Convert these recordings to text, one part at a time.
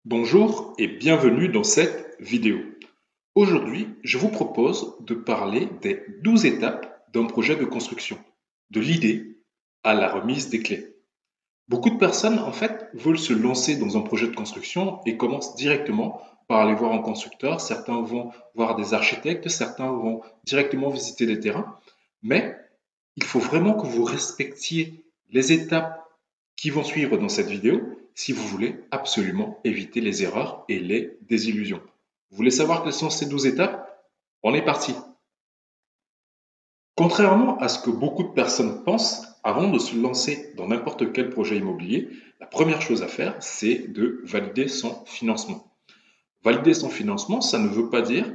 Bonjour et bienvenue dans cette vidéo. Aujourd'hui, je vous propose de parler des 12 étapes d'un projet de construction, de l'idée à la remise des clés. Beaucoup de personnes, en fait, veulent se lancer dans un projet de construction et commencent directement par aller voir un constructeur. Certains vont voir des architectes, certains vont directement visiter des terrains. Mais il faut vraiment que vous respectiez les étapes qui vont suivre dans cette vidéo si vous voulez absolument éviter les erreurs et les désillusions. Vous voulez savoir quelles sont ces 12 étapes? On est parti. Contrairement à ce que beaucoup de personnes pensent, avant de se lancer dans n'importe quel projet immobilier, la première chose à faire, c'est de valider son financement. Valider son financement, ça ne veut pas dire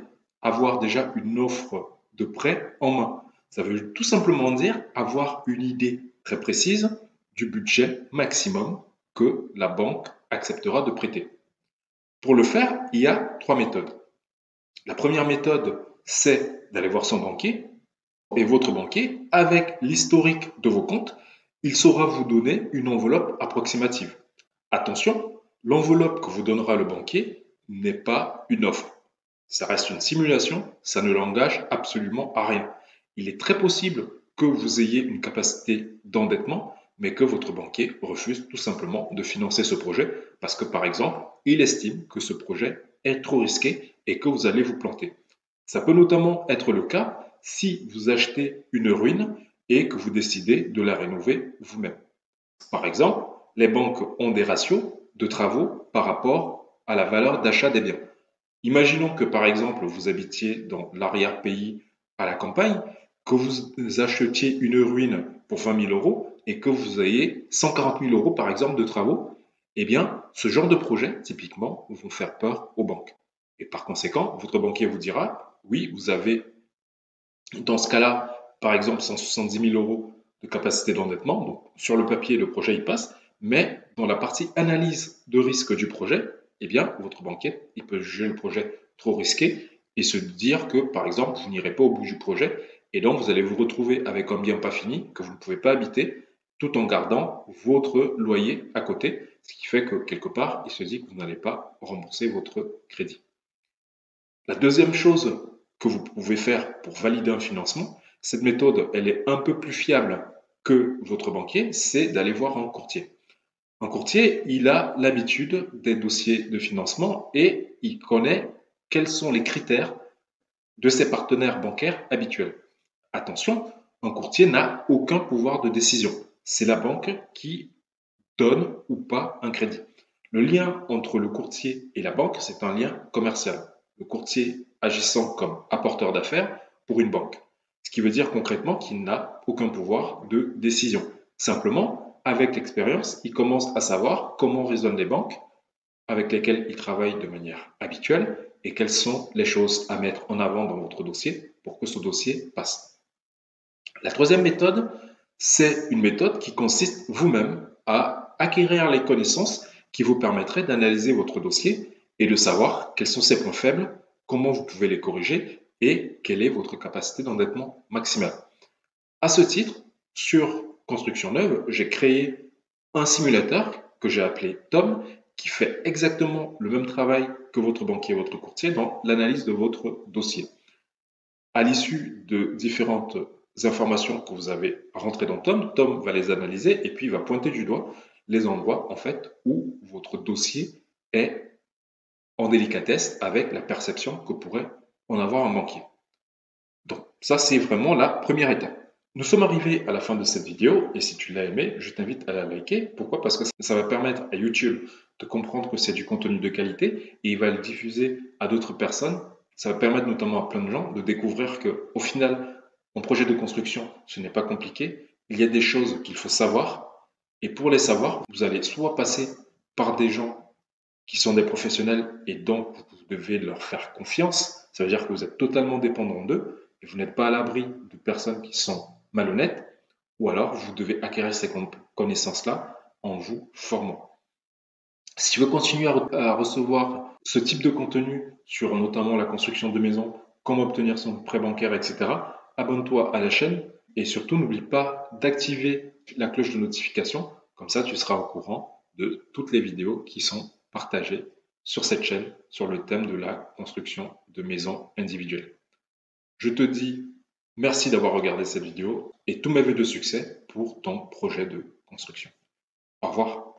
avoir déjà une offre de prêt en main. Ça veut tout simplement dire avoir une idée très précise du budget maximum que la banque acceptera de prêter. Pour le faire, il y a trois méthodes. La première méthode, c'est d'aller voir son banquier et votre banquier, avec l'historique de vos comptes, il saura vous donner une enveloppe approximative. Attention, l'enveloppe que vous donnera le banquier n'est pas une offre. Ça reste une simulation, ça ne l'engage absolument à rien. Il est très possible que vous ayez une capacité d'endettement, mais que votre banquier refuse tout simplement de financer ce projet parce que, par exemple, il estime que ce projet est trop risqué et que vous allez vous planter. Ça peut notamment être le cas si vous achetez une ruine et que vous décidez de la rénover vous-même. Par exemple, les banques ont des ratios de travaux par rapport à la valeur d'achat des biens. Imaginons que par exemple vous habitiez dans l'arrière-pays à la campagne, que vous achetiez une ruine pour 20 000 euros et que vous ayez 140 000 euros par exemple de travaux, eh bien ce genre de projet typiquement vont faire peur aux banques. Et par conséquent, votre banquier vous dira, oui, vous avez dans ce cas-là, par exemple 170 000 euros de capacité d'endettement, donc sur le papier le projet il passe, mais dans la partie analyse de risque du projet, eh bien, votre banquier, il peut juger le projet trop risqué et se dire que, par exemple, vous n'irez pas au bout du projet et donc vous allez vous retrouver avec un bien pas fini que vous ne pouvez pas habiter tout en gardant votre loyer à côté, ce qui fait que quelque part, il se dit que vous n'allez pas rembourser votre crédit. La deuxième chose que vous pouvez faire pour valider un financement, cette méthode, elle est un peu plus fiable que votre banquier, c'est d'aller voir un courtier. Un courtier, il a l'habitude des dossiers de financement et il connaît quels sont les critères de ses partenaires bancaires habituels. Attention, un courtier n'a aucun pouvoir de décision. C'est la banque qui donne ou pas un crédit. Le lien entre le courtier et la banque, c'est un lien commercial. Le courtier agissant comme apporteur d'affaires pour une banque. Ce qui veut dire concrètement qu'il n'a aucun pouvoir de décision. Simplement, avec l'expérience, il commence à savoir comment raisonnent les banques avec lesquelles il travaille de manière habituelle et quelles sont les choses à mettre en avant dans votre dossier pour que ce dossier passe. La troisième méthode, c'est une méthode qui consiste vous-même à acquérir les connaissances qui vous permettraient d'analyser votre dossier et de savoir quels sont ses points faibles, comment vous pouvez les corriger et quelle est votre capacité d'endettement maximale. À ce titre, sur Construction Neuve, j'ai créé un simulateur que j'ai appelé Tom qui fait exactement le même travail que votre banquier et votre courtier dans l'analyse de votre dossier. À l'issue de différentes informations que vous avez rentrées dans Tom, Tom va les analyser et puis il va pointer du doigt les endroits en fait où votre dossier est en délicatesse avec la perception que pourrait en avoir un banquier. Donc ça c'est vraiment la première étape. Nous sommes arrivés à la fin de cette vidéo et si tu l'as aimé, je t'invite à la liker. Pourquoi? Parce que ça va permettre à YouTube de comprendre que c'est du contenu de qualité et il va le diffuser à d'autres personnes. Ça va permettre notamment à plein de gens de découvrir qu'au final, en projet de construction, ce n'est pas compliqué. Il y a des choses qu'il faut savoir et pour les savoir, vous allez soit passer par des gens qui sont des professionnels et donc vous devez leur faire confiance. Ça veut dire que vous êtes totalement dépendant d'eux et vous n'êtes pas à l'abri de personnes qui sont malhonnêtes ou alors vous devez acquérir ces connaissances-là en vous formant. Si tu veux continuer à recevoir ce type de contenu sur notamment la construction de maisons, comment obtenir son prêt bancaire, etc., abonne-toi à la chaîne et surtout n'oublie pas d'activer la cloche de notification. Comme ça, tu seras au courant de toutes les vidéos qui sont partagées sur cette chaîne sur le thème de la construction de maisons individuelles. Je te dis merci d'avoir regardé cette vidéo et tous mes vœux de succès pour ton projet de construction. Au revoir.